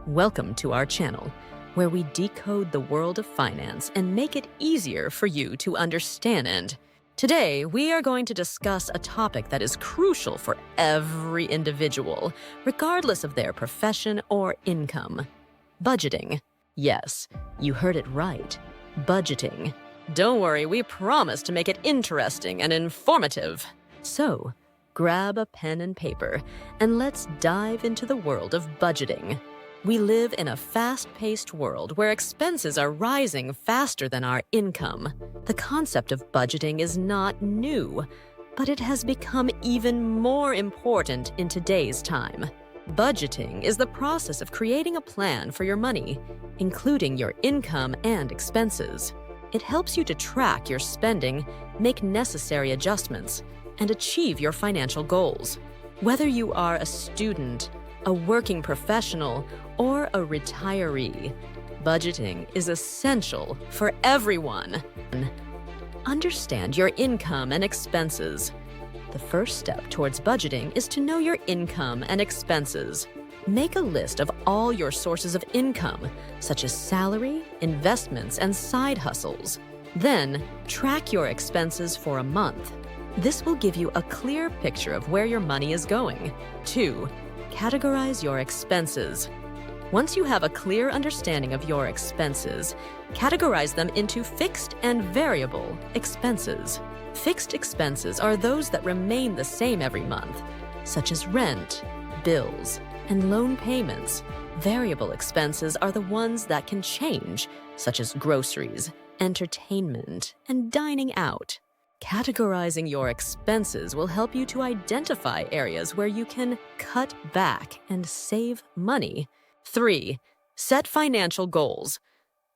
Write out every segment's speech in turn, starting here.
Welcome to our channel, where we decode the world of finance and make it easier for you to understand. Today, we are going to discuss a topic that is crucial for every individual, regardless of their profession or income. Budgeting. Yes, you heard it right. Budgeting. Don't worry, we promise to make it interesting and informative. So, grab a pen and paper, and let's dive into the world of budgeting. We live in a fast-paced world where expenses are rising faster than our income. The concept of budgeting is not new, but it has become even more important in today's time. Budgeting is the process of creating a plan for your money, including your income and expenses. It helps you to track your spending, make necessary adjustments, and achieve your financial goals. Whether you are a student, a working professional, or a retiree, budgeting is essential for everyone. Understand your income and expenses. The first step towards budgeting is to know your income and expenses. Make a list of all your sources of income, such as salary, investments, and side hustles. Then, track your expenses for a month. This will give you a clear picture of where your money is going. 2. Categorize your expenses. Once you have a clear understanding of your expenses, categorize them into fixed and variable expenses. Fixed expenses are those that remain the same every month, such as rent, bills, and loan payments. Variable expenses are the ones that can change, such as groceries, entertainment, and dining out. Categorizing your expenses will help you to identify areas where you can cut back and save money. 3. Set financial goals.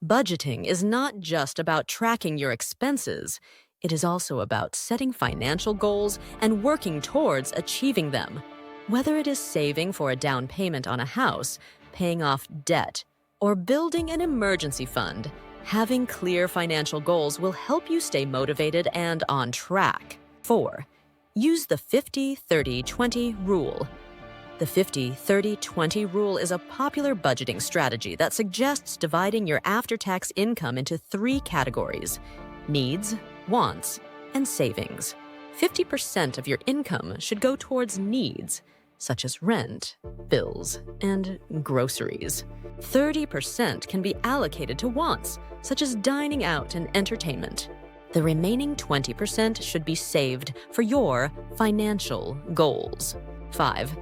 Budgeting is not just about tracking your expenses. It is also about setting financial goals and working towards achieving them. Whether it is saving for a down payment on a house, paying off debt, or building an emergency fund, having clear financial goals will help you stay motivated and on track. 4. Use the 50-30-20 rule. The 50-30-20 rule is a popular budgeting strategy that suggests dividing your after-tax income into 3 categories: needs, wants, and savings. 50% of your income should go towards needs, such as rent, bills, and groceries. 30% can be allocated to wants, such as dining out and entertainment. The remaining 20% should be saved for your financial goals. 5.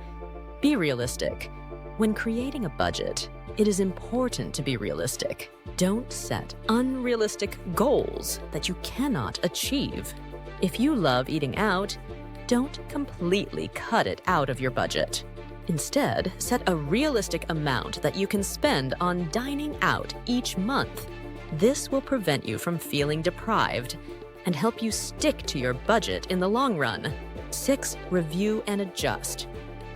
Be realistic. When creating a budget, it is important to be realistic. Don't set unrealistic goals that you cannot achieve. If you love eating out, don't completely cut it out of your budget. Instead, set a realistic amount that you can spend on dining out each month. This will prevent you from feeling deprived and help you stick to your budget in the long run. 6. Review and adjust.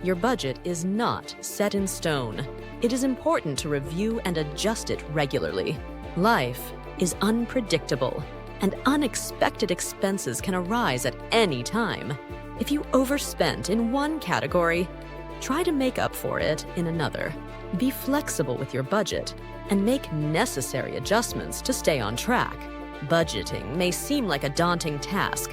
Your budget is not set in stone. It is important to review and adjust it regularly. Life is unpredictable, and unexpected expenses can arise at any time. If you overspent in one category, try to make up for it in another. Be flexible with your budget and make necessary adjustments to stay on track. Budgeting may seem like a daunting task,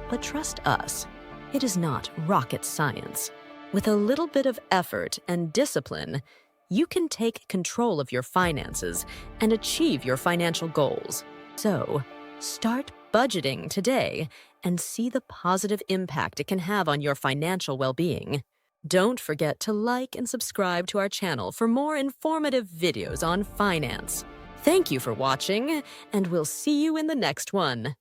but trust us, it is not rocket science. With a little bit of effort and discipline, you can take control of your finances and achieve your financial goals. So, start budgeting today and see the positive impact it can have on your financial well-being. Don't forget to like and subscribe to our channel for more informative videos on finance. Thank you for watching, and we'll see you in the next one.